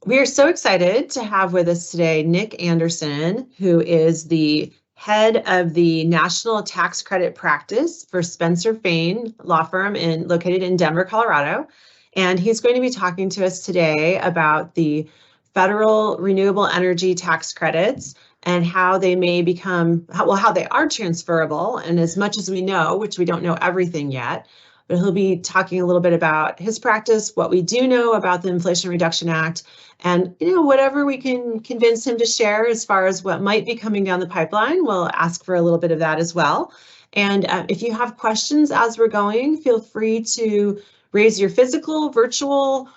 We are so excited to have with us today Nick Anderson, who is the head of the National Tax Credit Practice for Spencer Fane Law Firm located in Denver, Colorado. And he's going to be talking to us today about the federal renewable energy tax credits and how they may become, how they are transferable. And as much as we know, which we don't know everything yet, but he'll be talking a little bit about his practice, what we do know about the Inflation Reduction Act, and whatever we can convince him to share as far as what might be coming down the pipeline, we'll ask for a little bit of that as well. And if you have questions as we're going, feel free to raise your physical, virtual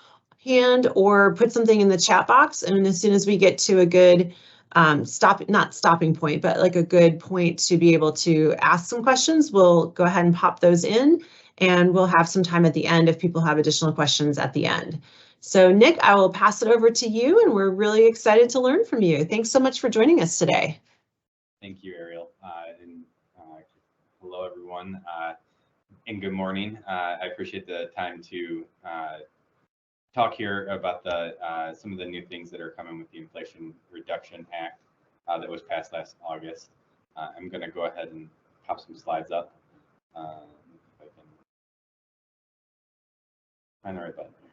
hand or put something in the chat box. And as soon as we get to a good not stopping point, but like a good point to be able to ask some questions, we'll go ahead and pop those in. And we'll have some time at the end if people have additional questions at the end. So Nick, I will pass it over to you, and we're really excited to learn from you. Thanks so much for joining us today. Thank you, Ariel. Hello, everyone, and good morning. I appreciate the time to talk here about some of the new things that are coming with the Inflation Reduction Act that was passed last August. I'm going to go ahead and pop some slides up. If I can find the right button here.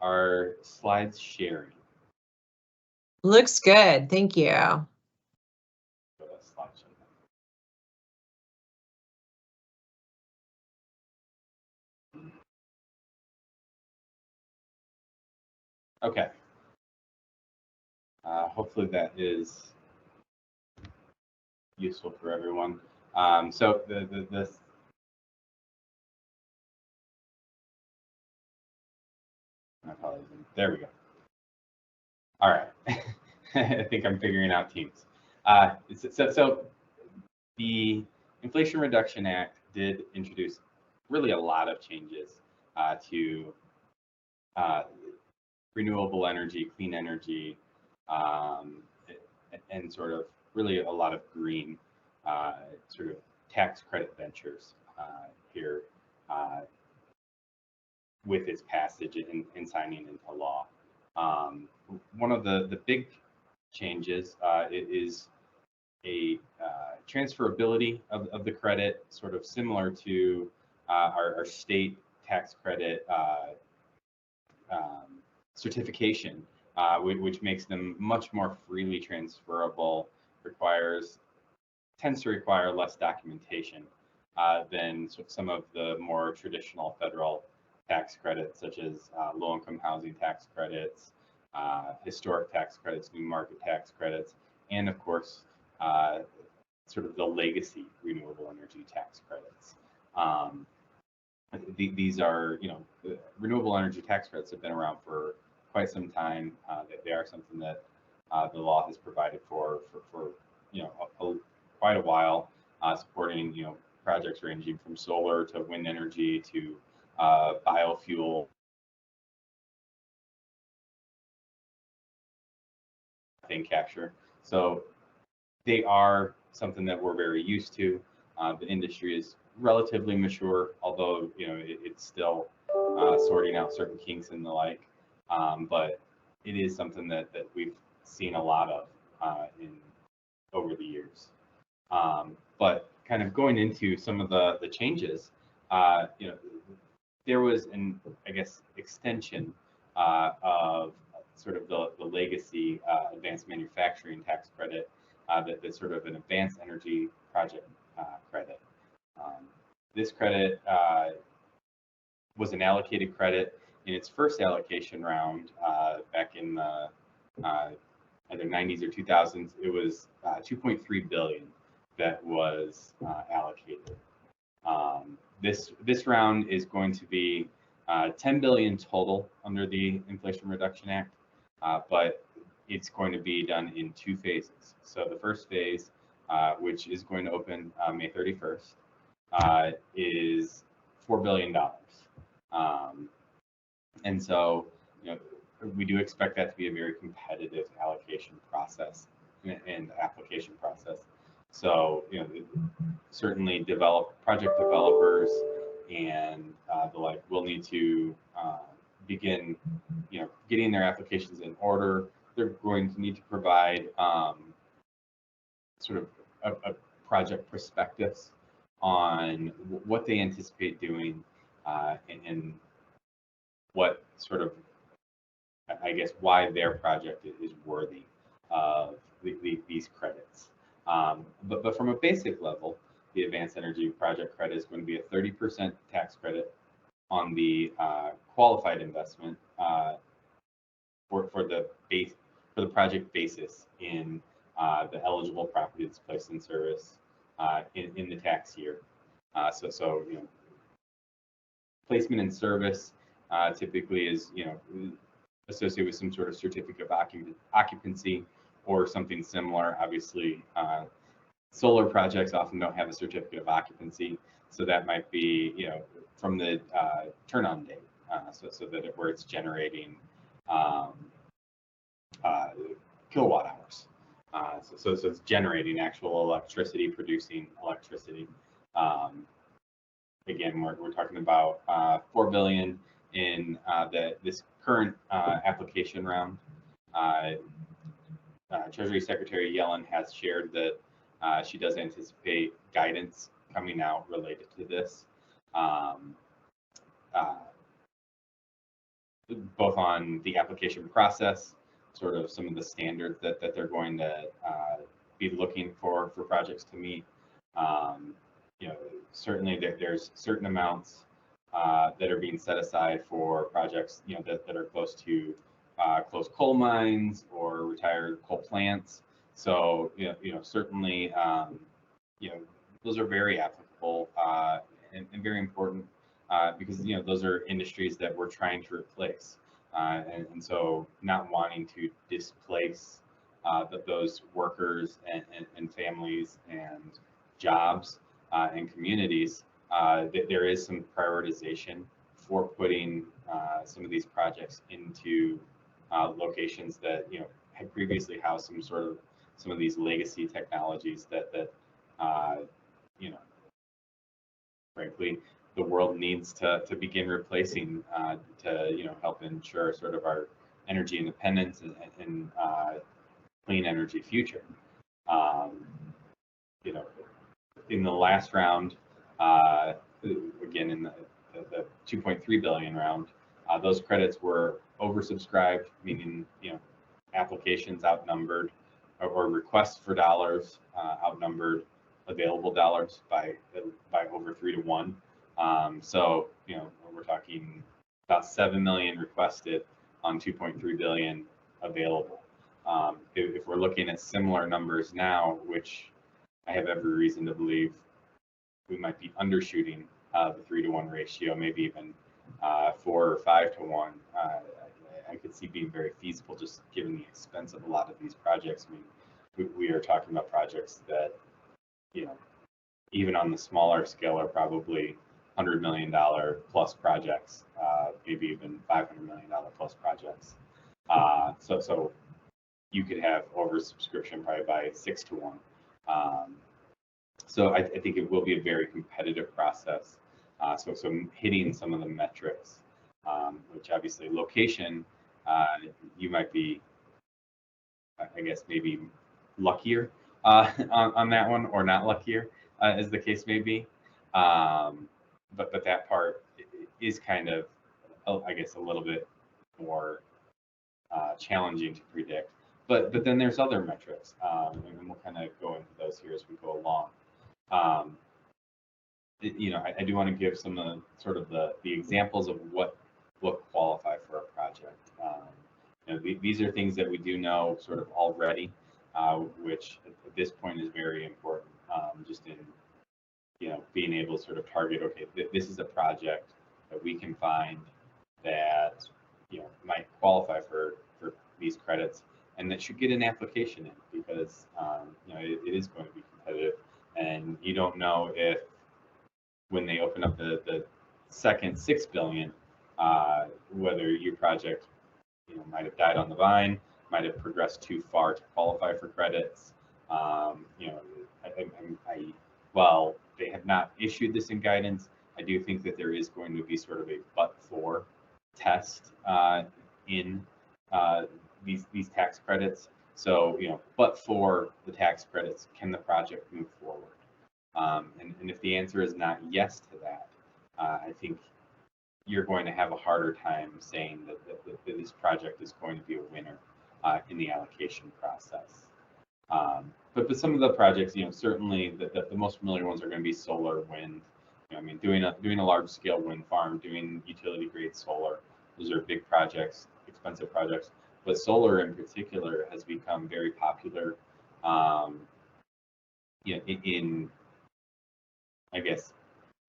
Are slides sharing? Looks good. Thank you. Okay. Hopefully that is useful for everyone. So this. My apologies. There we go. All right. I think I'm figuring out Teams. So the Inflation Reduction Act did introduce really a lot of changes to renewable energy, clean energy, and sort of really a lot of green sort of tax credit ventures here with its passage and signing into law. One of the big changes is a transferability of the credit, sort of similar to our state tax credit certification, which makes them much more freely transferable, tends to require less documentation than some of the more traditional federal tax credits, such as low-income housing tax credits, historic tax credits, new market tax credits, and of course, sort of the legacy renewable energy tax credits. These are, renewable energy tax credits have been around for quite some time. They are something that the law has provided for quite a while, supporting projects ranging from solar to wind energy to biofuel, methane capture. So they are something that we're very used to. The industry is relatively mature, although it's still sorting out certain kinks and the like. But it is something that we've seen a lot of over the years. But kind of going into some of the changes, there was an, extension of sort of the legacy advanced manufacturing tax credit that's sort of an advanced energy project credit. This credit was an allocated credit. In its first allocation round back in the either 90s or 2000s, it was 2.3 billion that was allocated. This round is going to be 10 billion total under the Inflation Reduction Act, but it's going to be done in two phases. So the first phase, which is going to open May 31st, is $4 billion. And so, we do expect that to be a very competitive allocation process and application process. So, certainly project developers and the like will need to begin, getting their applications in order. They're going to need to provide sort of a project prospectus on what they anticipate doing and what sort of, I guess, why their project is worthy of these credits. But from a basic level, the Advanced Energy Project Credit is going to be a 30% tax credit on the qualified investment for the project basis in the eligible property that's placed in service in the tax year. So placement in service typically is associated with some sort of certificate of occupancy or something similar. Obviously, solar projects often don't have a certificate of occupancy, so that might be from the turn on date, so that where it's generating kilowatt hours. So it's generating actual electricity, producing electricity. Again, we're talking about $4 billion in this current application round. Treasury Secretary Yellen has shared that she does anticipate guidance coming out related to this, both on the application process, sort of some of the standards that they're going to be looking for projects to meet. Certainly there's certain amounts that are being set aside for projects, that are close to closed coal mines or retired coal plants. So, certainly, those are very applicable and very important because, and those are industries that we're trying to replace. And so not wanting to displace those workers and families and jobs and communities, there is some prioritization for putting some of these projects into locations that had previously housed some of these legacy technologies that frankly the world needs to begin replacing to help ensure sort of our energy independence and clean energy future. In the last round, again in the 2.3 billion round, those credits were oversubscribed, meaning applications outnumbered or requests for dollars outnumbered available dollars by over 3 to 1. So we're talking about 7 million requested on 2.3 billion available. If we're looking at similar numbers now, which I have every reason to believe we might be undershooting the 3 to 1 ratio, maybe even 4 or 5 to 1. I could see being very feasible, just given the expense of a lot of these projects. I mean, we are talking about projects that, even on the smaller scale, are probably $100 million plus projects, maybe even $500 million plus projects. So you could have oversubscription probably by 6 to 1. So I think it will be a very competitive process. So hitting some of the metrics, which obviously location, you might be, I guess, maybe luckier on that one, or not luckier, as the case may be. But that part is kind of, I guess, a little bit more challenging to predict. But then there's other metrics, and we'll kind of go into those here as we go along. I do want to give some of sort of the examples of what qualify for a project. These are things that we do know sort of already, which at this point is very important, just in being able to sort of target, okay, this is a project that we can find that might qualify for these credits, and that should get an application in, because it is going to be competitive, and you don't know if when they open up the second $6 billion, whether your project might have died on the vine, might have progressed too far to qualify for credits. While they have not issued this in guidance, I do think that there is going to be sort of a but-for test in these tax credits. So, but for the tax credits, can the project move forward? And if the answer is not yes to that, I think you're going to have a harder time saying that this project is going to be a winner in the allocation process. But some of the projects, certainly the most familiar ones are going to be solar, wind. Doing a large scale wind farm, doing utility grade solar. Those are big projects, expensive projects. But solar in particular has become very popular in, I guess,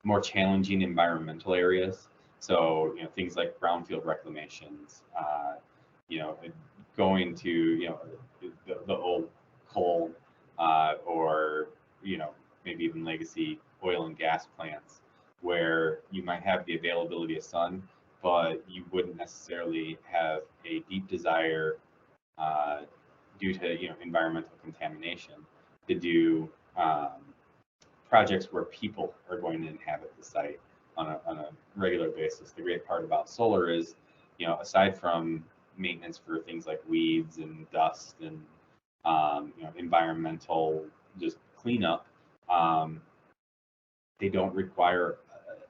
more challenging environmental areas. So, things like brownfield reclamations, going to, the old coal or, maybe even legacy oil and gas plants where you might have the availability of sun, but you wouldn't necessarily have a deep desire due to, environmental contamination to do projects where people are going to inhabit the site on a regular basis. The great part about solar is, aside from maintenance for things like weeds and dust and environmental just cleanup, they don't require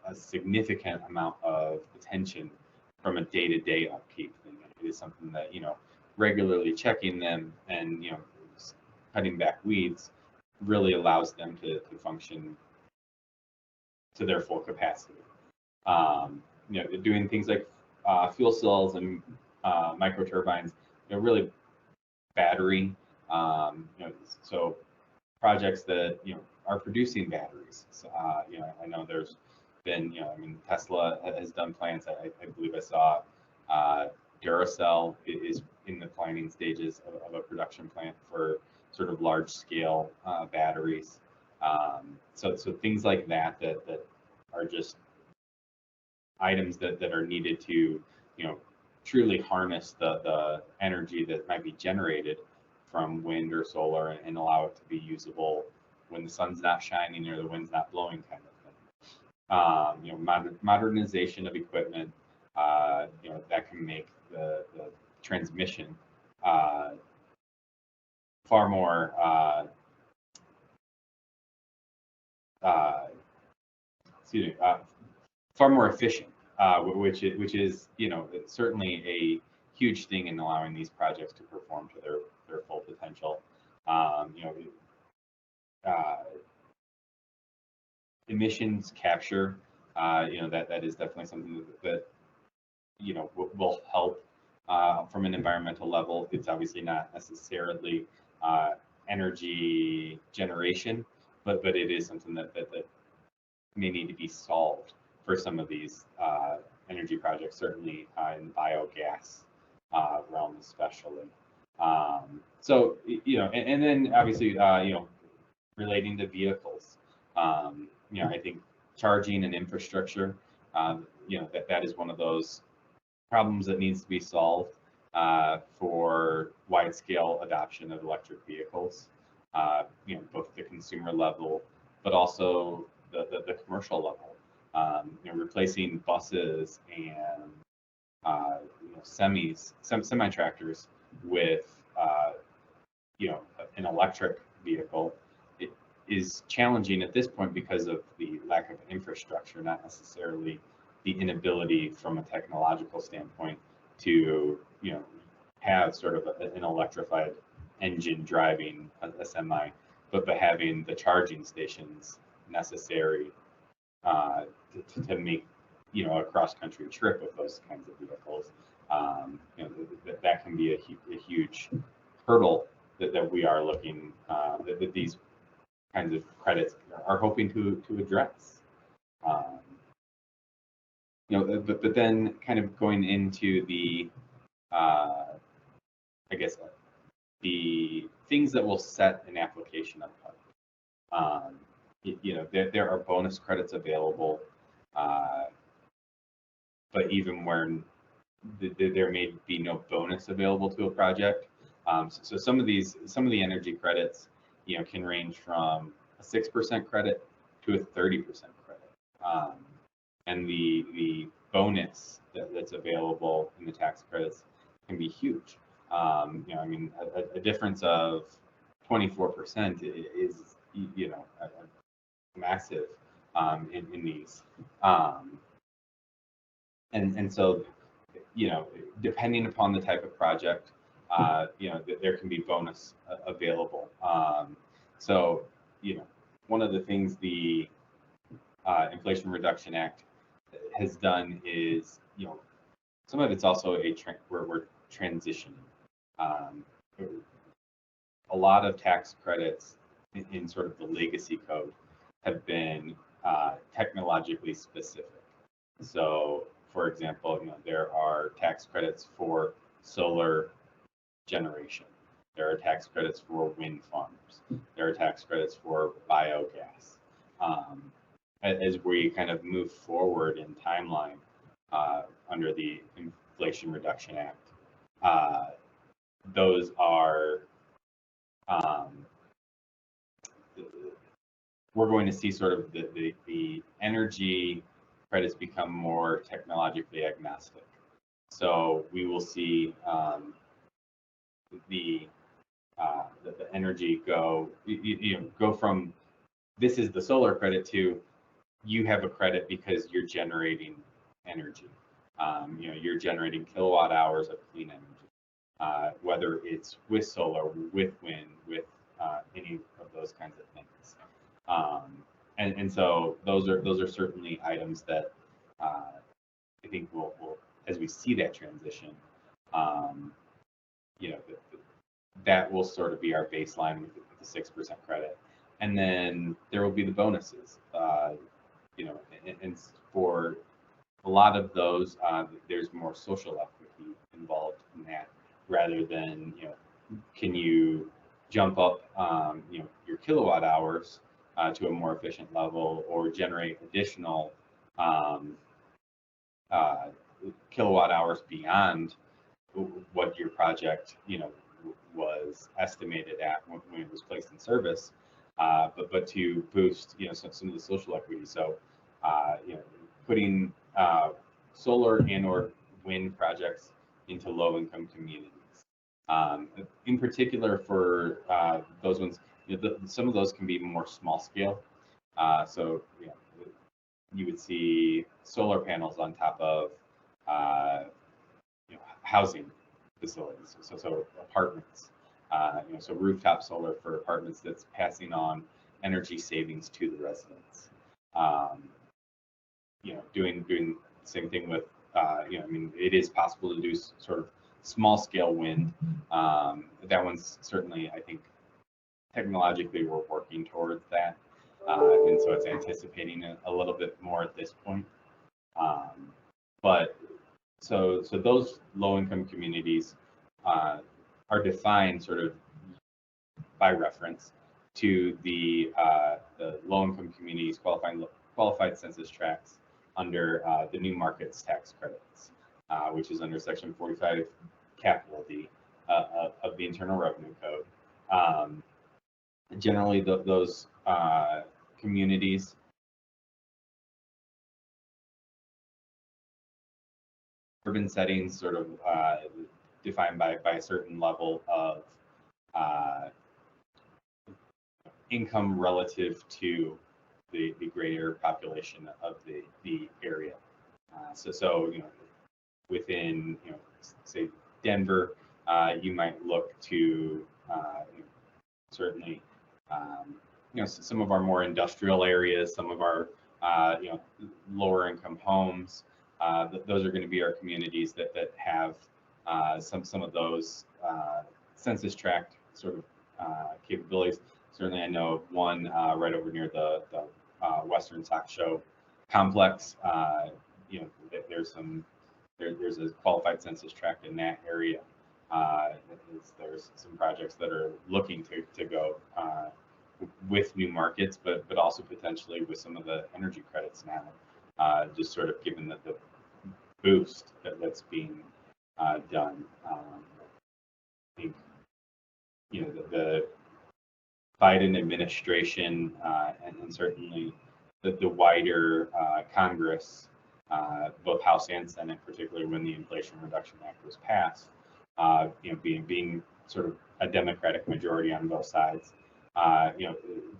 a significant amount of attention from a day-to-day upkeep thing. It is something that, regularly checking them and, cutting back weeds really allows them to function to their full capacity. Doing things like fuel cells and micro turbines, really battery. So projects that are producing batteries. So, I know there's been, Tesla has done plants. I believe I saw Duracell is in the planning stages of a production plant for sort of large scale batteries. So things like that are just items that are needed to, truly harness the energy that might be generated from wind or solar and allow it to be usable when the sun's not shining or the wind's not blowing, kind of thing. Modernization of equipment, that can make the transmission far more far more efficient, which is certainly a huge thing in allowing these projects to perform to their full potential. Emissions capture, that is definitely something that will help from an environmental level. It's obviously not necessarily energy generation, but it is something that may need to be solved for some of these energy projects, certainly in biogas realm especially. So, and then obviously, relating to vehicles, I think charging and infrastructure, that is one of those problems that needs to be solved for wide scale adoption of electric vehicles, both at the consumer level, but also the commercial level. Replacing buses and semi tractors with an electric vehicle, it is challenging at this point because of the lack of infrastructure, not necessarily the inability from a technological standpoint to have sort of an electrified engine driving a semi, but having the charging stations necessary to make a cross-country trip with those kinds of vehicles. That can be a huge hurdle that we are looking that these kinds of credits are hoping to address. But then kind of going into the I guess the things that will set an application apart. There are bonus credits available, but even when there may be no bonus available to a project. So some of the energy credits, can range from a 6% credit to a 30% credit. And the bonus that's available in the tax credits can be huge. I mean, a difference of 24% is, massive in these. And so, depending upon the type of project, there can be bonus available. So, one of the things the Inflation Reduction Act has done is, some of it's also where we're transitioning. A lot of tax credits in sort of the legacy code have been technologically specific. So, for example, there are tax credits for solar generation. There are tax credits for wind farms. There are tax credits for biogas. As we kind of move forward in timeline under the Inflation Reduction Act, those are we're going to see sort of the energy credits become more technologically agnostic. So we will see the energy go from this is the solar credit to you have a credit because you're generating energy. You're generating kilowatt hours of clean energy, whether it's with solar, with wind, with any of those kinds of things. And so those are certainly items that I think will as we see that transition, that will sort of be our baseline with the 6% credit, and then there will be the bonuses. And for a lot of those, there's more social equity involved in that, rather than can you jump up your kilowatt hours to a more efficient level, or generate additional kilowatt hours beyond what your project was estimated at when it was placed in service, but to boost some of the social equity. So putting solar and or wind projects into low-income communities. In particular for those ones, some of those can be more small scale. So you would see solar panels on top of housing facilities, so apartments. So rooftop solar for apartments that's passing on energy savings to the residents. Doing the same thing with, it is possible to do sort of small scale wind. That one's certainly, I think, technologically we're working towards that. And so it's anticipating a little bit more at this point. But so those low income communities are defined sort of by reference to the low income communities qualified census tracts under the new markets tax credits, which is under section 45 capital D of the Internal Revenue Code. Generally, those communities urban settings sort of defined by a certain level of income relative to the greater population of the area. So within say Denver, you might look to certainly some of our more industrial areas, some of our lower income homes. Those are going to be our communities that have some of those census tract sort of capabilities. Certainly, I know of one right over near the Western Sox Show complex. There's a qualified census tract in that area. There's some projects that are looking to go with new markets, but also potentially with some of the energy credits now, just sort of given the boost that's being done. I think the Biden administration and certainly the wider Congress, both House and Senate, particularly when the Inflation Reduction Act was passed, being sort of a Democratic majority on both sides,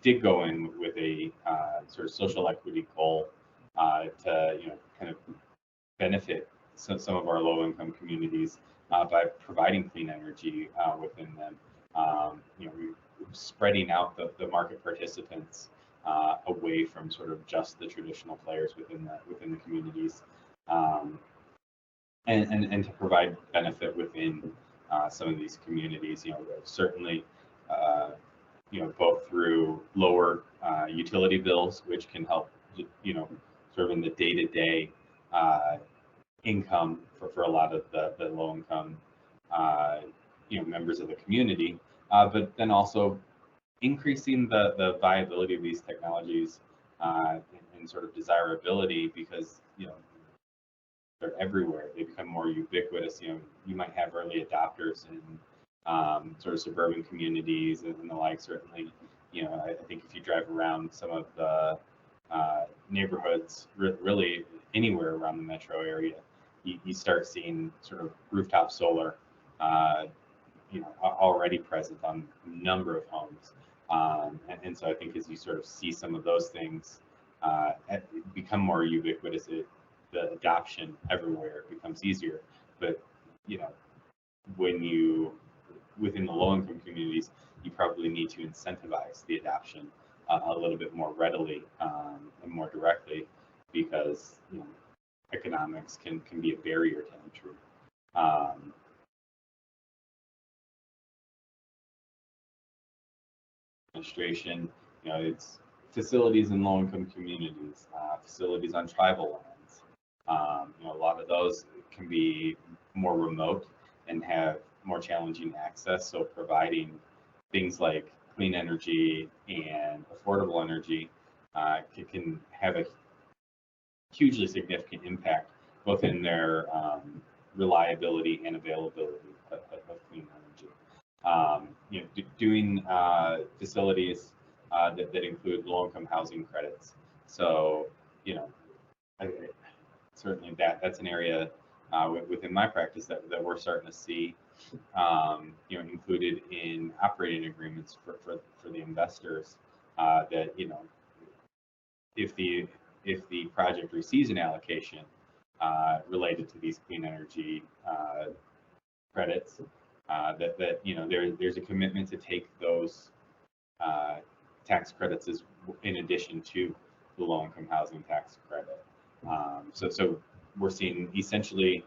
did go in with a sort of social equity goal to kind of benefit some of our low-income communities by providing clean energy within them. Spreading out the market participants away from sort of just the traditional players within the communities, and to provide benefit within some of these communities. Certainly, both through lower utility bills, which can help, sort of in the day-to-day income for a lot of the low-income, members of the community, but then also increasing the viability of these technologies and sort of desirability, because they're everywhere. They become more ubiquitous. You might have early adopters in sort of suburban communities and the like. Certainly, I think if you drive around some of the neighborhoods, really anywhere around the metro area, you start seeing sort of rooftop solar, already present on a number of homes. And so I think as you sort of see some of those things become more ubiquitous, the adoption everywhere becomes easier. But within the low-income communities, you probably need to incentivize the adoption a little bit more readily and more directly, because economics can be a barrier to entry. Administration, it's facilities in low-income communities, facilities on tribal lands. A lot of those can be more remote and have more challenging access. So providing things like clean energy and affordable energy can have a hugely significant impact, both in their reliability and availability of clean energy. Doing facilities that include low-income housing credits. So, certainly that's an area within my practice that we're starting to see, included in operating agreements for the investors, that if the project receives an allocation related to these clean energy credits, that there's a commitment to take those tax credits in addition to the low-income housing tax credit. So we're seeing essentially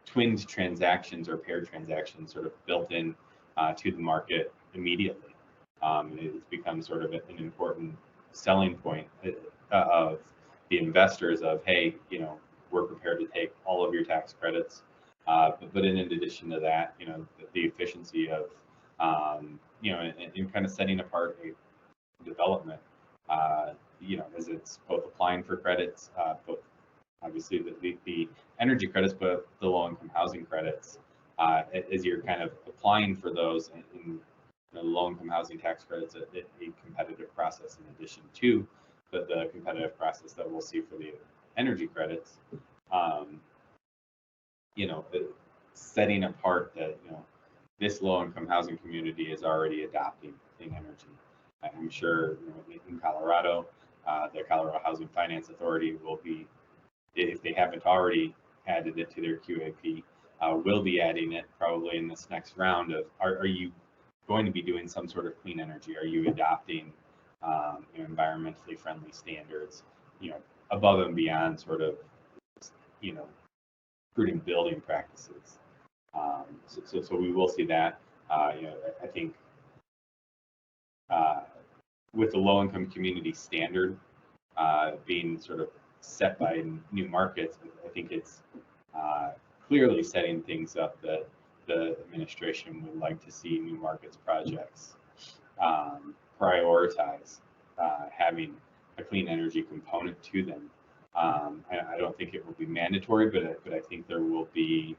twinned transactions or paired transactions sort of built in to the market immediately. It's become sort of an important selling point of the investors of, hey, we're prepared to take all of your tax credits, but in addition to that, the efficiency of, in kind of setting apart a development, as it's both applying for credits, both obviously the energy credits, but the low-income housing credits, as you're kind of applying for those in the low-income housing tax credits, a competitive process in addition to the competitive process that we'll see for the energy credits. Setting apart that this low-income housing community is already adopting clean energy. I'm sure in Colorado, the Colorado Housing Finance Authority will be, if they haven't already added it to their QAP, will be adding it probably in this next round of, are you going to be doing some sort of clean energy? Are you adopting environmentally friendly standards, above and beyond sort of, prudent building practices? So we will see that. I think with the low-income community standard being sort of set by new markets, I think it's clearly setting things up that the administration would like to see new markets projects prioritize having a clean energy component to them, I don't think it will be mandatory, but I think there will be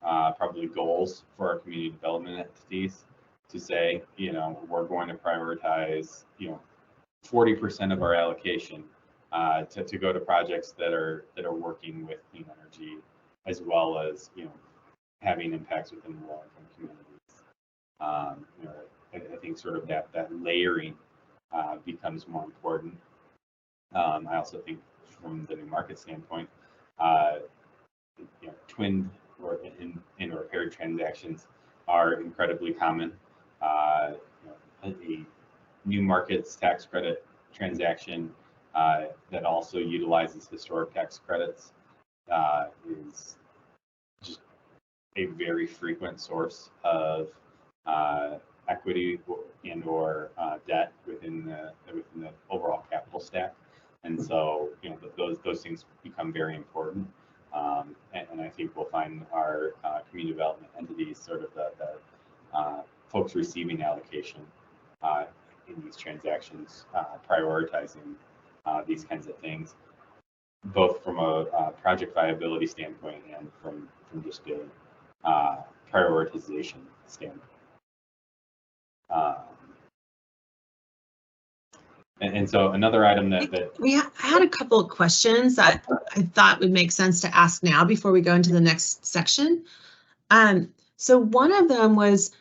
probably goals for our community development entities to say, we're going to prioritize, 40% of our allocation to go to projects that are working with clean energy, as well as having impacts within the low-income communities. I think sort of that layering becomes more important. I also think from the new market standpoint, twinned or in or paired transactions are incredibly common. A new markets tax credit transaction that also utilizes historic tax credits is just a very frequent source of equity and or debt within the overall capital stack. And so, those things become very important. And I think we'll find our community development entities sort of the folks receiving allocation in these transactions, prioritizing these kinds of things, both from a project viability standpoint and from just a prioritization standpoint. And so another item that I had a couple of questions that I thought would make sense to ask now before we go into the next section. So one of them was,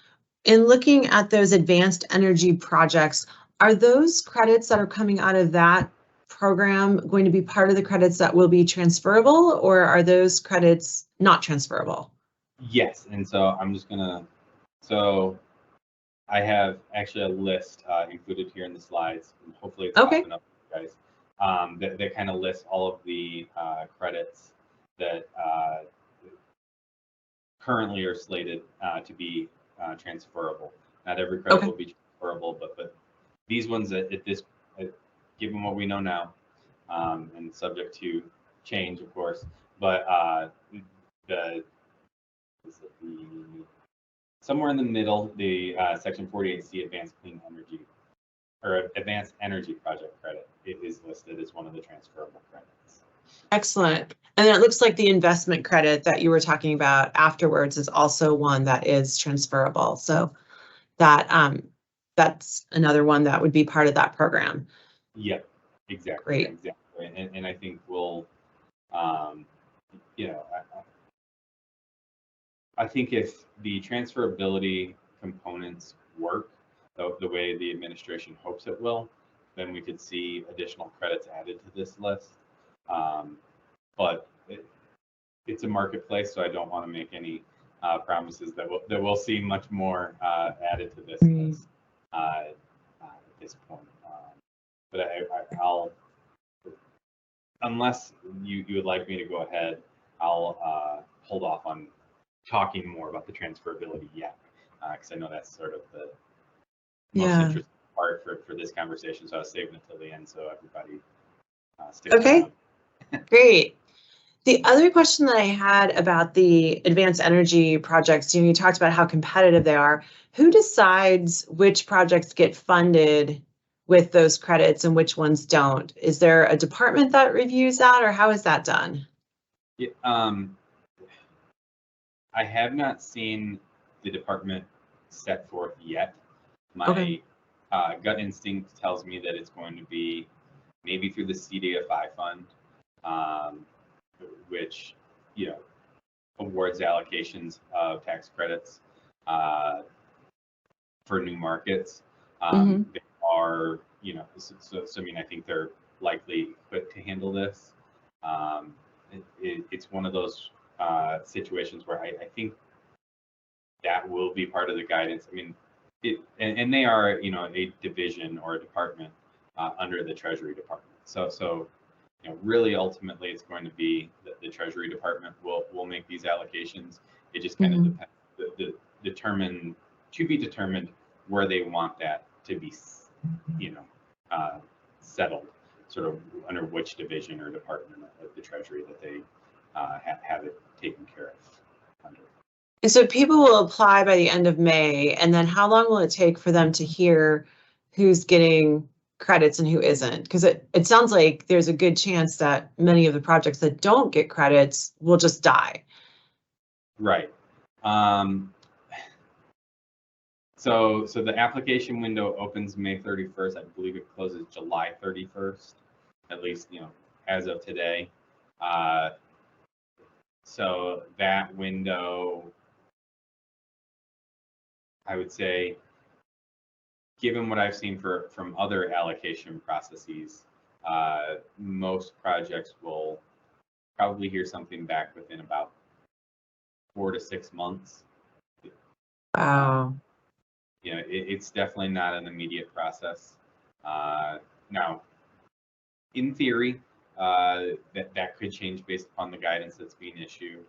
in looking at those advanced energy projects, are those credits that are coming out of that program going to be part of the credits that will be transferable, or are those credits not transferable? Yes, and so I'm just so I have actually a list included here in the slides, and hopefully it's popping up for you guys, that kind of lists all of the credits that currently are slated to be transferable. Not every credit will be transferable, but these ones at this, given what we know now, and subject to change, of course, but somewhere in the middle, the Section 48C Advanced Clean Energy or Advanced Energy Project Credit, it is listed as one of the transferable credits. Excellent. And then it looks like the investment credit that you were talking about afterwards is also one that is transferable. So that that's another one that would be part of that program. Yep, exactly. Great. Exactly. And I think we'll, I think if the transferability components work the way the administration hopes it will, then we could see additional credits added to this list. But it's a marketplace, so I don't want to make any promises that we'll see much more added to this list at this point. But I'll, unless you would like me to go ahead, I'll hold off on talking more about the transferability yet, because I know that's sort of the most interesting part for this conversation. So I was saving it till the end, so everybody sticks around. Great. The other question that I had about the advanced energy projects, you talked about how competitive they are. Who decides which projects get funded with those credits and which ones don't? Is there a department that reviews that, or how is that done? Yeah, I have not seen the department set forth yet. My gut instinct tells me that it's going to be maybe through the CDFI fund, which awards allocations of tax credits for new markets. They are, so I mean, I think they're likely equipped to handle this. It's one of those situations where I think that will be part of the guidance. I mean, and they are, a division or a department under the Treasury Department. So really, ultimately, it's going to be that the Treasury Department will make these allocations. It just kind of depends, to be determined where they want that to be, settled, sort of under which division or department of the Treasury that they have it taken care of under. And so people will apply by the end of May, and then how long will it take for them to hear who's getting credits and who isn't? Because it sounds like there's a good chance that many of the projects that don't get credits will just die. Right. So the application window opens May 31st. I believe it closes July 31st, at least, as of today. So that window, I would say, given what I've seen from other allocation processes, most projects will probably hear something back within about 4 to 6 months. Wow. It's definitely not an immediate process. Now, in theory, that could change based upon the guidance that's being issued.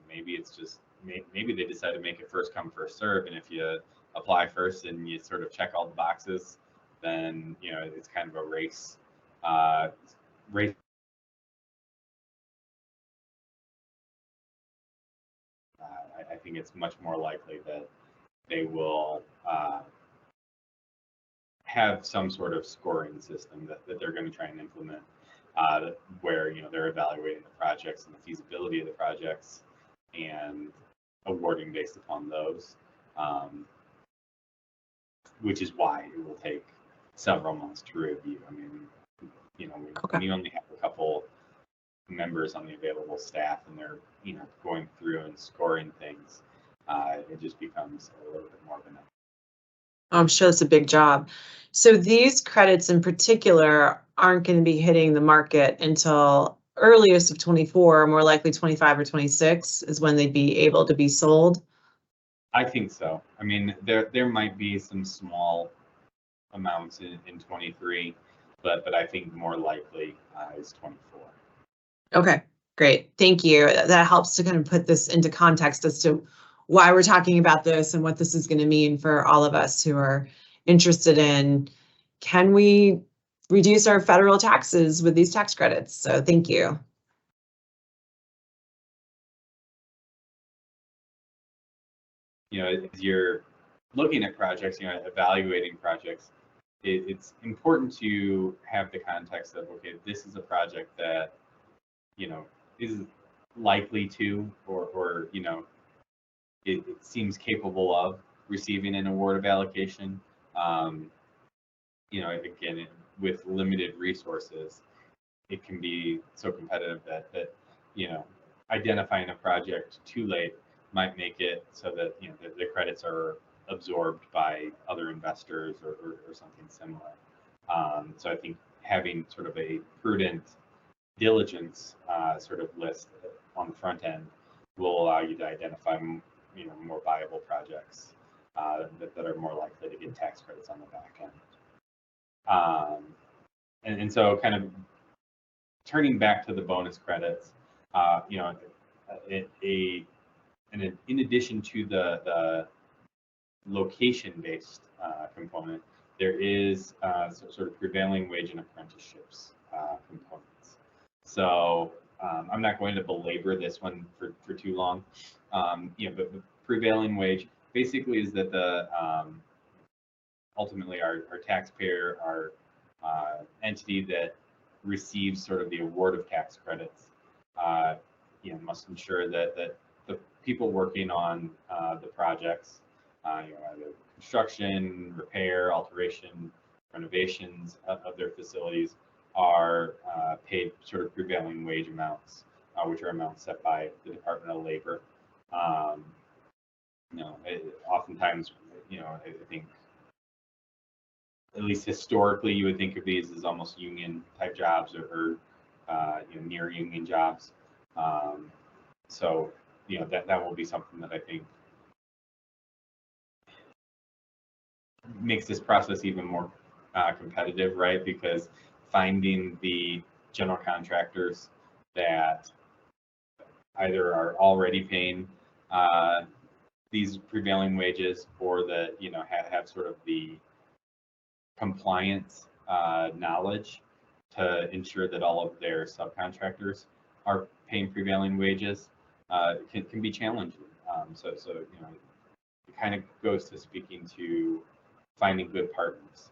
Maybe it's just maybe they decide to make it first come first serve, and if you apply first and you sort of check all the boxes, then it's kind of a race. Race. I think it's much more likely that they will have some sort of scoring system that they're going to try and implement, where they're evaluating the projects and the feasibility of the projects and awarding based upon those, which is why it will take several months to review. I mean, when you only have a couple members on the available staff and they're going through and scoring things, it just becomes a little bit more of an. I'm sure it's a big job. So these credits in particular aren't going to be hitting the market until earliest of 24, more likely 25 or 26 is when they'd be able to be sold. I think so. I mean, there might be some small amounts in 23, but I think more likely is 24. Okay, great. Thank you. That helps to kind of put this into context as to why we're talking about this and what this is going to mean for all of us who are interested in, can we reduce our federal taxes with these tax credits? So thank you. As you're looking at projects, evaluating projects, it's important to have the context of, okay, this is a project that, is likely to, or it seems capable of receiving an award of allocation. Again, with limited resources, it can be so competitive that identifying a project too late might make it so that the credits are absorbed by other investors or something similar. So I think having sort of a prudent diligence sort of list on the front end will allow you to identify more viable projects that are more likely to get tax credits on the back end. And so kind of turning back to the bonus credits, in addition to the location-based component, there is sort of prevailing wage and apprenticeships components. So I'm not going to belabor this one for too long. But prevailing wage basically is that ultimately our taxpayer, our entity that receives sort of the award of tax credits, must ensure that the people working on the projects, either construction, repair, alteration, renovations of their facilities, are paid sort of prevailing wage amounts, which are amounts set by the Department of Labor. Oftentimes, I think, at least historically, you would think of these as almost union type jobs or near union jobs. So that will be something that I think makes this process even more competitive, right? Because finding the general contractors that either are already paying these prevailing wages or that have sort of the compliance knowledge to ensure that all of their subcontractors are paying prevailing wages can be challenging. So it kind of goes to speaking to finding good partners.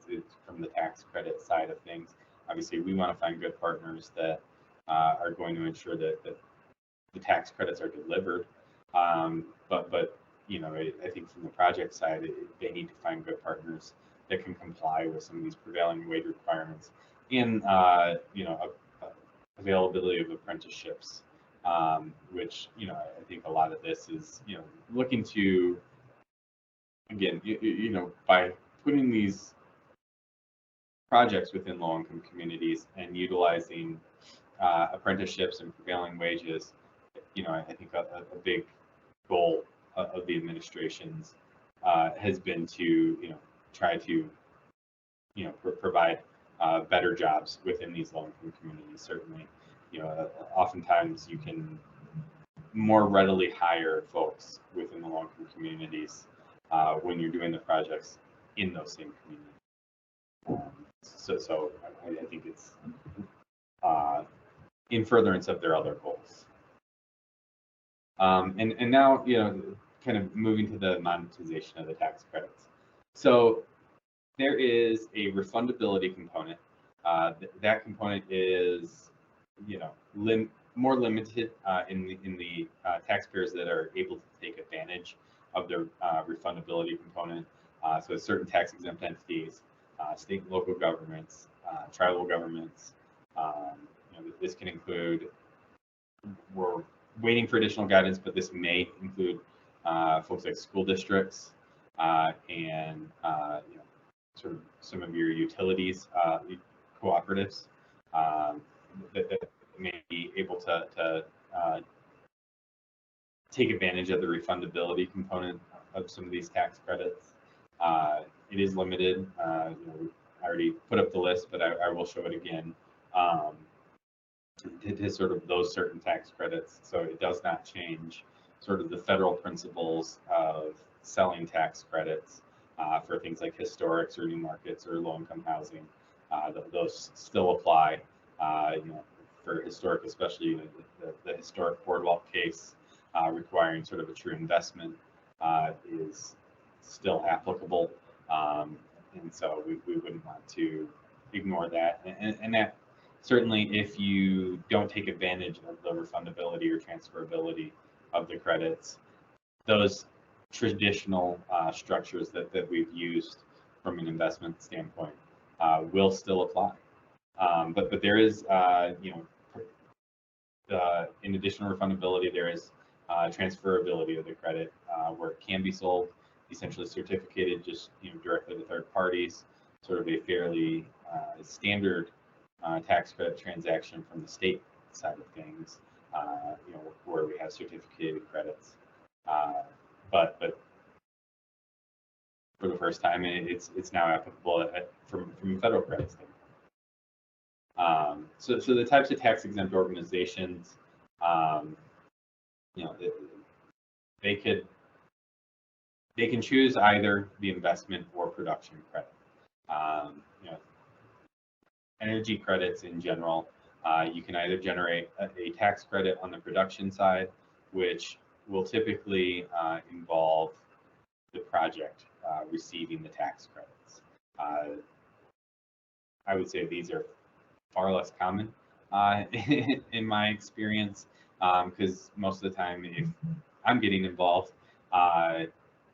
It's from the tax credit side of things. Obviously, we want to find good partners that are going to ensure that the tax credits are delivered. But I think from the project side, they need to find good partners that can comply with some of these prevailing wage requirements in availability of apprenticeships, which I think a lot of this is looking to, again, by putting these projects within low-income communities and utilizing apprenticeships and prevailing wages. I think a big goal of the administration's has been to try to provide better jobs within these low-income communities. Certainly, oftentimes you can more readily hire folks within the low-income communities when you're doing the projects in those same communities. So I think it's in furtherance of their other goals. And now, kind of moving to the monetization of the tax credits. So there is a refundability component. That component is, more limited in the taxpayers that are able to take advantage of their refundability component. So certain tax exempt entities, state and local governments, tribal governments. This can include, we're waiting for additional guidance, but this may include folks like school districts and sort of some of your utilities, cooperatives that may be able to take advantage of the refundability component of some of these tax credits. It is limited. I already put up the list, but I will show it again. To sort of those certain tax credits, so it does not change sort of the federal principles of selling tax credits for things like historics or new markets or low-income housing. Those still apply. For historic, especially the historic boardwalk case requiring sort of a true investment is still applicable, and so we wouldn't want to ignore that. And that certainly, if you don't take advantage of the refundability or transferability of the credits, those traditional structures that we've used from an investment standpoint will still apply. But there is, in addition to refundability, there is transferability of the credit where it can be sold, essentially certificated, just directly to third parties, sort of a fairly standard tax credit transaction from the state side of things, where we have certificated credits. But for the first time, it's now applicable from a federal credit standpoint. So the types of tax exempt organizations, they can choose either the investment or production credit. Energy credits in general, you can either generate a tax credit on the production side, which will typically involve the project receiving the tax credits. I would say these are far less common in my experience, because most of the time, if I'm getting involved,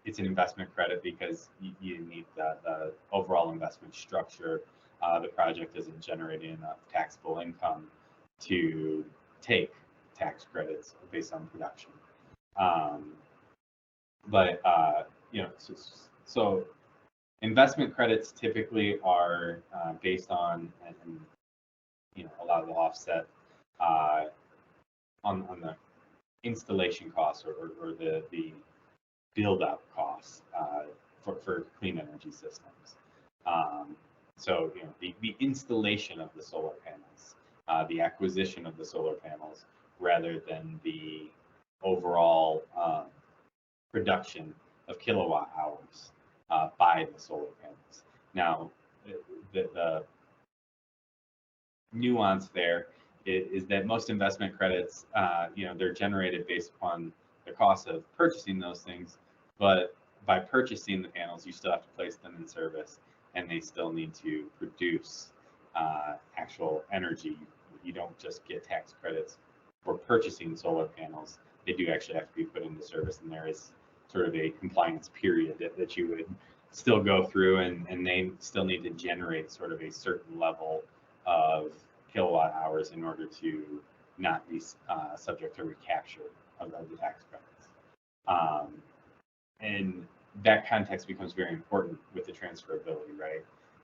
it's an investment credit because you need the overall investment structure. The project isn't generating enough taxable income to take tax credits based on production. So investment credits typically are based on, a lot of the offset on the installation costs or the build out costs for clean energy systems. So the installation of the solar panels, the acquisition of the solar panels, rather than the overall production of kilowatt hours by the solar panels. Now, the nuance there is that most investment credits, they're generated based upon the cost of purchasing those things, but by purchasing the panels, you still have to place them in service, and they still need to produce actual energy. You don't just get tax credits for purchasing solar panels. They do actually have to be put into service, and there is sort of a compliance period that you would still go through, and they still need to generate sort of a certain level of kilowatt hours in order to not be subject to recapture of the tax credits. And that context becomes very important with the transferability, right?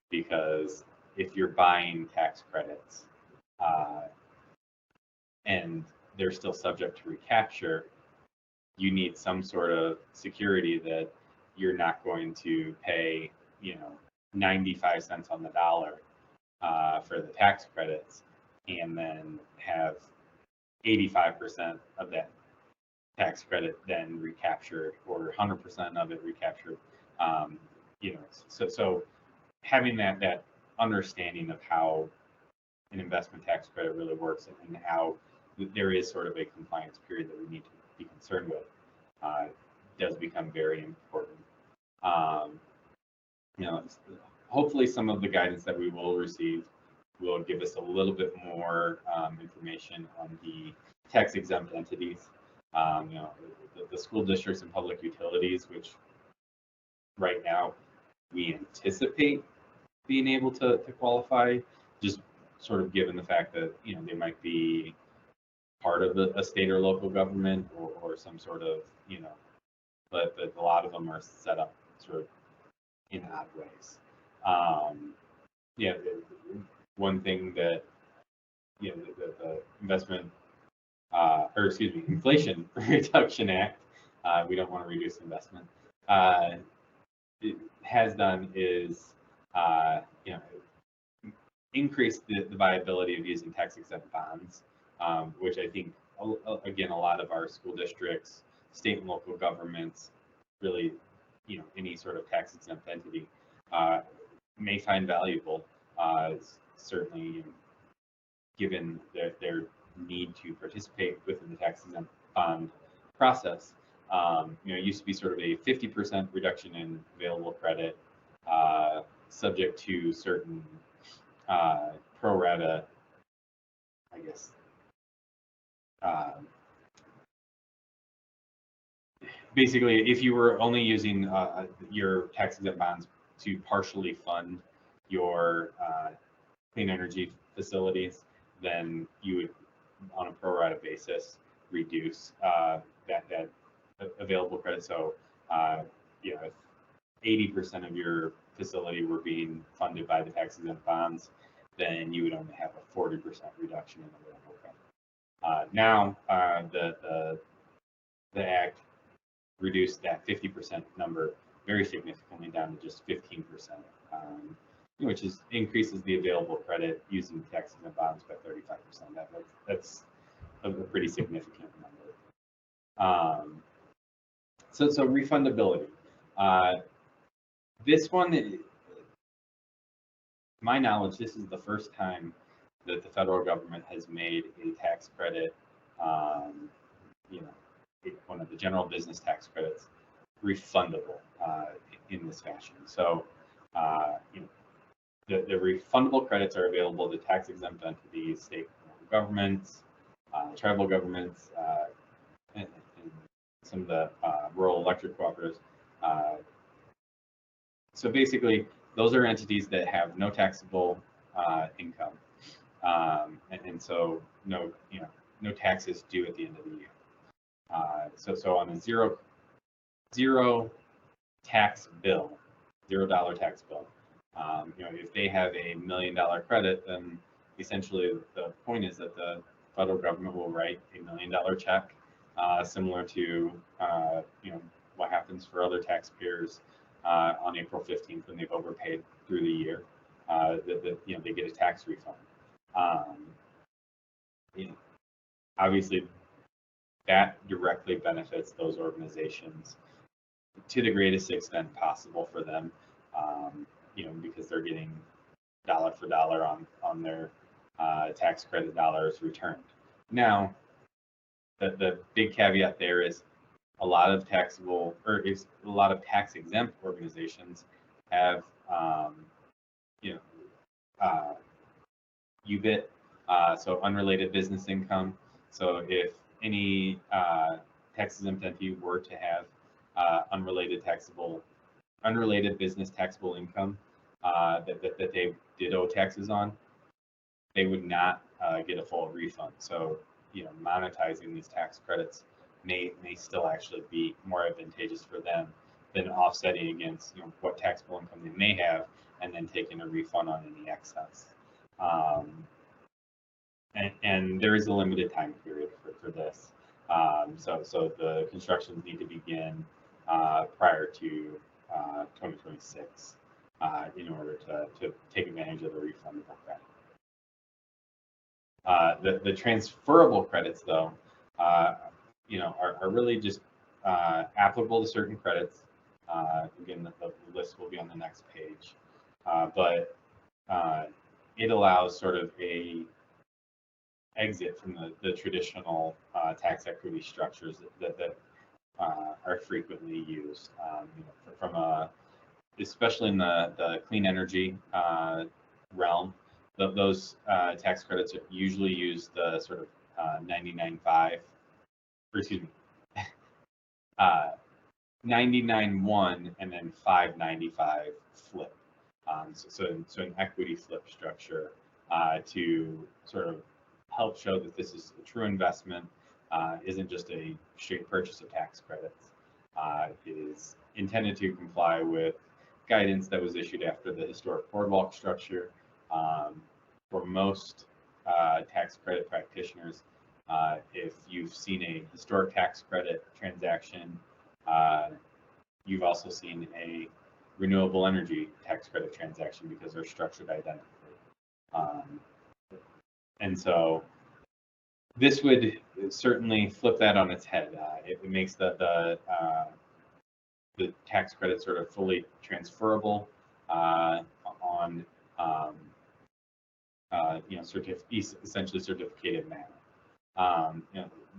Because if you're buying tax credits and they're still subject to recapture, you need some sort of security that you're not going to pay, 95 cents on the dollar for the tax credits, and then have 85% of that tax credit then recaptured, or 100% of it recaptured. So having that understanding of how an investment tax credit really works, and how there is sort of a compliance period that we need to be concerned with, does become very important. Hopefully some of the guidance that we will receive will give us a little bit more information on the tax exempt entities. The school districts and public utilities, which right now we anticipate being able to qualify, just sort of given the fact that they might be part of a state or local government, or some sort of but a lot of them are set up sort of in odd ways. One thing that the investment Inflation Reduction Act, we don't want to reduce investment, it has done is increase the viability of using tax exempt bonds, which I think, again, a lot of our school districts, state and local governments, really, any sort of tax exempt entity may find valuable, certainly given their need to participate within the tax exempt bond process. It used to be sort of a 50% reduction in available credit, subject to certain pro rata, I guess, basically, if you were only using your tax exempt bonds to partially fund your clean energy facilities, then you would, on a pro rata basis, reduce that available credit. So, if 80% of your facility were being funded by the tax exempt bonds, then you would only have a 40% reduction in available credit. Now, the Act reduced that 50% number very significantly down to just 15%, which increases the available credit using tax exempt bonds by 35%. That's a pretty significant number. So refundability. This one, to my knowledge, this is the first time that the federal government has made a tax credit, one of the general business tax credits, refundable in this fashion. So, the refundable credits are available to tax exempt entities, state and local governments, tribal governments, and some of the rural electric cooperatives. So basically, those are entities that have no taxable income, and so no taxes due at the end of the year. So on a zero tax bill, $0 tax bill, if they have $1 million credit, then essentially the point is that the federal government will write $1 million check, similar to what happens for other taxpayers on April 15th when they've overpaid through the year. They get a tax refund. Obviously, that directly benefits those organizations to the greatest extent possible for them, because they're getting dollar for dollar on their tax credit dollars returned. Now, the big caveat there is a lot of taxable, or a lot of tax exempt organizations have, you know, uh, UBIT, so unrelated business income. So if any tax exempt entity were to have unrelated business taxable income that they did owe taxes on, they would not get a full refund. So, monetizing these tax credits may still actually be more advantageous for them than offsetting against, what taxable income they may have and then taking a refund on any excess. And there is a limited time period for this. So the constructions need to begin prior to 2026 in order to take advantage of the refundable credit. The transferable credits, though, are really just applicable to certain credits. Again, the list will be on the next page, but it allows sort of a exit from the traditional tax equity structures that are frequently used. Especially in the clean energy realm, those tax credits usually use the sort of 99.5, or excuse me, 99.1 and then 595 flip. So an equity flip structure to sort of help show that this is a true investment, isn't just a straight purchase of tax credits. It is intended to comply with guidance that was issued after the historic boardwalk structure. For most tax credit practitioners, if you've seen a historic tax credit transaction, you've also seen a renewable energy tax credit transaction because they're structured identically. And so this would certainly flip that on its head. It makes the tax credit sort of fully transferable on essentially certificated manner.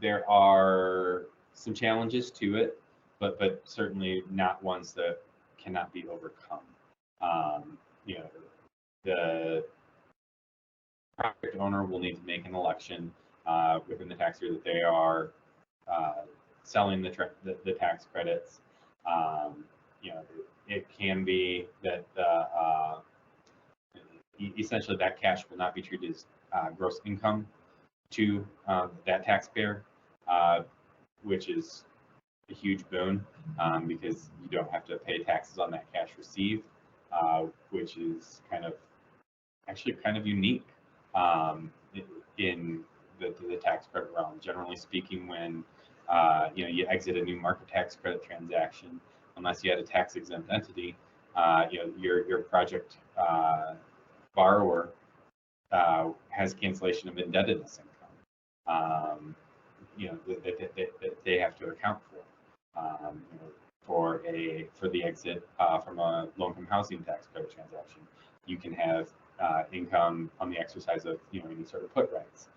There are some challenges to it, but certainly not ones that cannot be overcome. The project owner will need to make an election within the tax year that they are selling the tax credits. It can be that essentially that cash will not be treated as gross income to that taxpayer, which is a huge boon because you don't have to pay taxes on that cash received, which is actually kind of unique in the tax credit realm. Generally speaking, when you exit a new market tax credit transaction, unless you had a tax exempt entity, your project borrower has cancellation of indebtedness income. That they have to account for. For the exit from a low-income housing tax credit transaction, you can have income on the exercise of any sort of put rights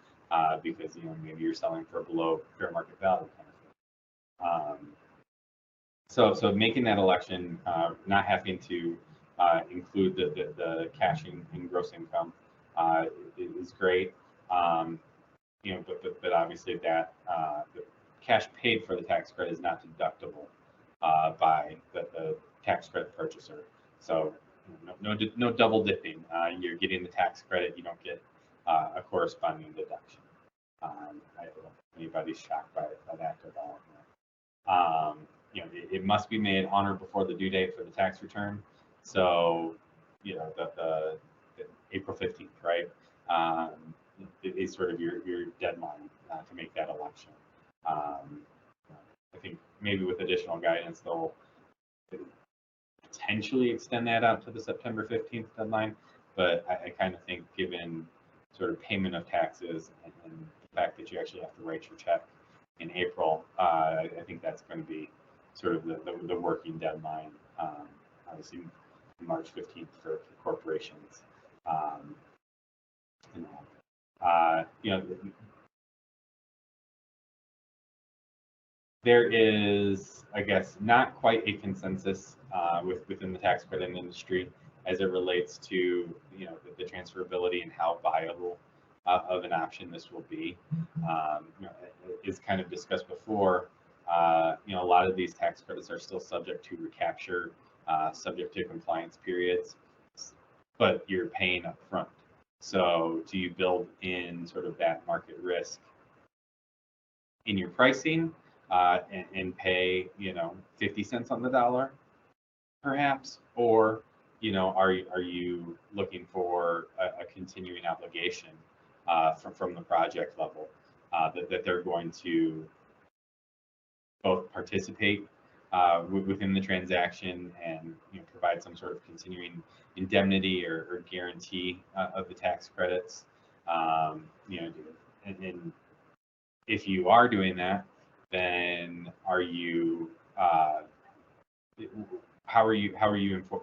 because maybe you're selling for below fair market value kind of thing. So making that election, not having to include the cash in gross income is great. But obviously that the cash paid for the tax credit is not deductible by the tax credit purchaser. So no double dipping. You're getting the tax credit, you don't get a corresponding deduction. I don't know if anybody's shocked by that development. It must be made on or before the due date for the tax return. So, the April 15th, right? Is sort of your deadline to make that election. I think maybe with additional guidance, they'll potentially extend that out to the September 15th deadline. But I kind of think given sort of payment of taxes and the fact that you actually have to write your check in April, I think that's going to be sort of the working deadline. Obviously, March 15th for corporations. there is, I guess, not quite a consensus within the tax credit industry as it relates to the transferability and how viable of an option this will be. As kind of discussed before, a lot of these tax credits are still subject to recapture, subject to compliance periods, but you're paying up front. So do you build in sort of that market risk in your pricing and pay 50 cents on the dollar perhaps, or are you looking for a continuing obligation from the project level that they're going to both participate within the transaction and provide some sort of continuing indemnity or guarantee of the tax credits. And if you are doing that, then are you how are you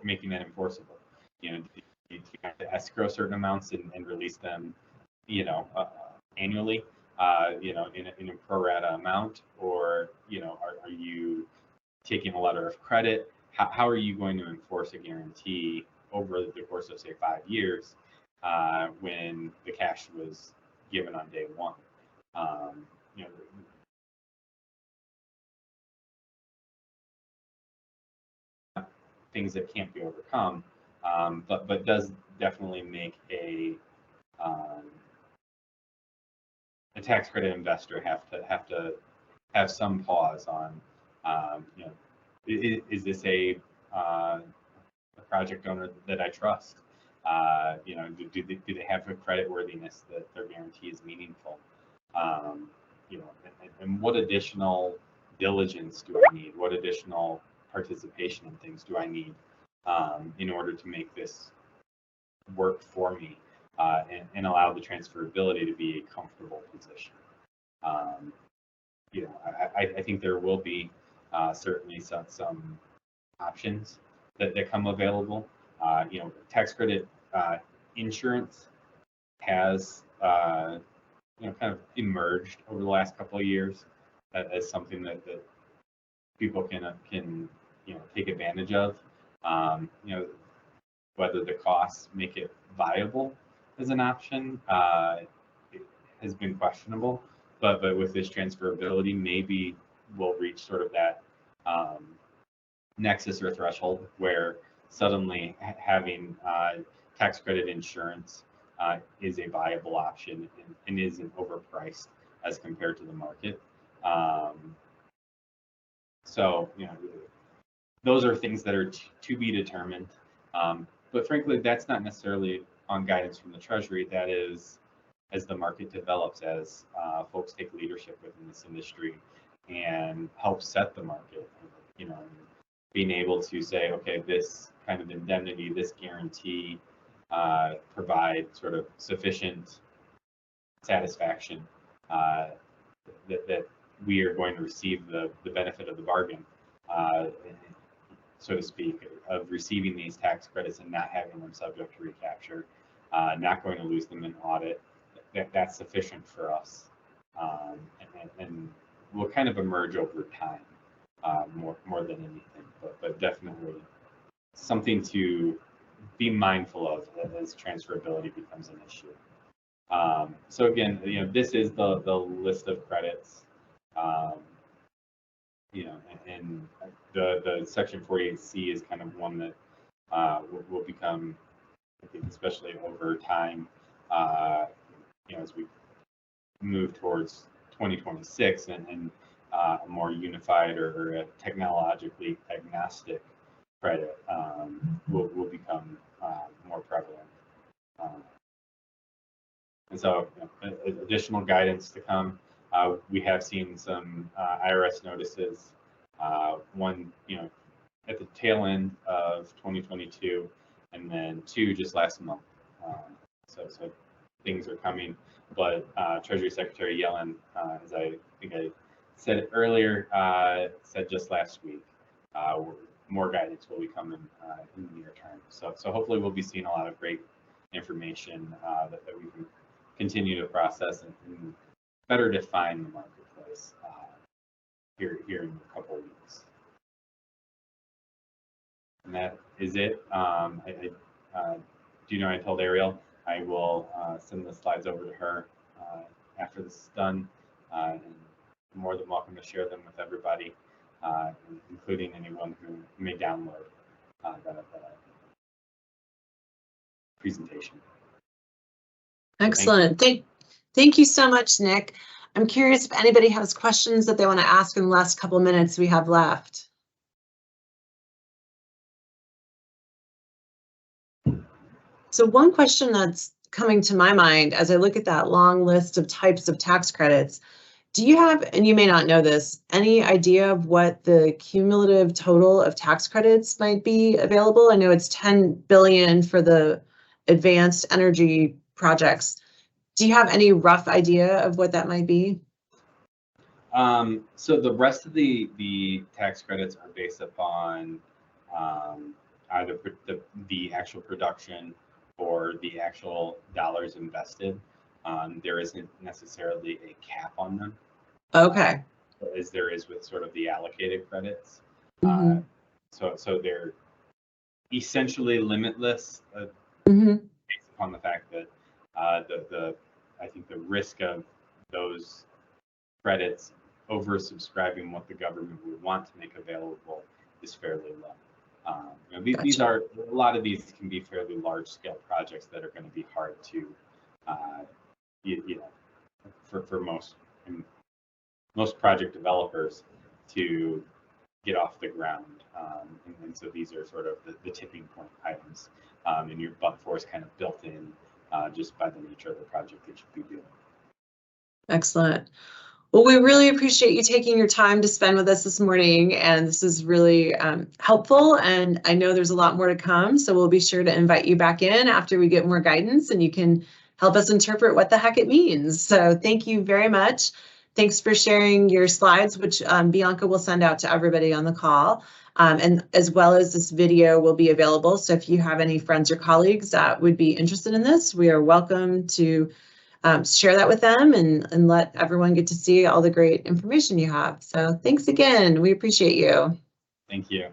making that enforceable? Do you have to escrow certain amounts and release them, annually, in a pro rata amount, or are you taking a letter of credit? How are you going to enforce a guarantee over the course of say 5 years when the cash was given on day one? Things that can't be overcome, but does definitely make a tax credit investor have to have some pause on, is this a project owner that I trust? Do they have a credit worthiness that their guarantee is meaningful? And what additional diligence do I need? What additional participation in things do I need in order to make this work for me and allow the transferability to be a comfortable position? I think there will be certainly some options that come available. Tax credit insurance has kind of emerged over the last couple of years as something that people can take advantage of. Whether the costs make it viable as an option it has been questionable, but with this transferability, maybe we'll reach sort of that nexus or threshold where suddenly having tax credit insurance is a viable option and isn't overpriced as compared to the market. So those are things that are to be determined. But frankly, that's not necessarily on guidance from the Treasury. That is as the market develops, as folks take leadership within this industry and help set the market. Being able to say, okay, this kind of indemnity, this guarantee provide sort of sufficient satisfaction that we are going to receive the benefit of the bargain, so to speak, of receiving these tax credits and not having them subject to recapture, not going to lose them in audit. That's sufficient for us, and will kind of emerge over time, more than anything, but definitely something to be mindful of as transferability becomes an issue. So again, this is the list of credits, and the Section 48C is kind of one that will become, I think, especially over time, as we move towards 2026 and a more unified or a technologically agnostic credit will become more prevalent. And so additional guidance to come. We have seen some IRS notices, one at the tail end of 2022, and then two just last month. So things are coming, but Treasury Secretary Yellen, as I think I said earlier, said just last week, more guidance will be coming in the near term. So hopefully we'll be seeing a lot of great information that we can continue to process and better define the marketplace. here in a couple of weeks. And that is it. I told Ariel I will send the slides over to her after this is done, and I'm more than welcome to share them with everybody, including anyone who may download the presentation. Excellent. Thank you so much, Nick. I'm curious if anybody has questions that they want to ask in the last couple of minutes we have left. So one question that's coming to my mind as I look at that long list of types of tax credits, do you have, and you may not know this, any idea of what the cumulative total of tax credits might be available? I know it's 10 billion for the advanced energy projects. Do you have any rough idea of what that might be? So the rest of the tax credits are based upon either the actual production or the actual dollars invested. There isn't necessarily a cap on them. Okay. As there is with sort of the allocated credits. Mm-hmm. So they're essentially limitless based upon the fact that I think the risk of those credits oversubscribing what the government would want to make available is fairly low. Gotcha. These are, a lot of these can be fairly large scale projects that are going to be hard to, for most project developers to get off the ground. And so these are sort of the tipping point items, and your but-for is kind of built in just by the nature of the project that you'd be doing. Excellent. Well, we really appreciate you taking your time to spend with us this morning, and this is really helpful, and I know there's a lot more to come, so we'll be sure to invite you back in after we get more guidance and you can help us interpret what the heck it means. So thank you very much. Thanks for sharing your slides, which Bianca will send out to everybody on the call, and as well as this video will be available. So if you have any friends or colleagues that would be interested in this, we are welcome to share that with them and let everyone get to see all the great information you have. So thanks again. We appreciate you. Thank you.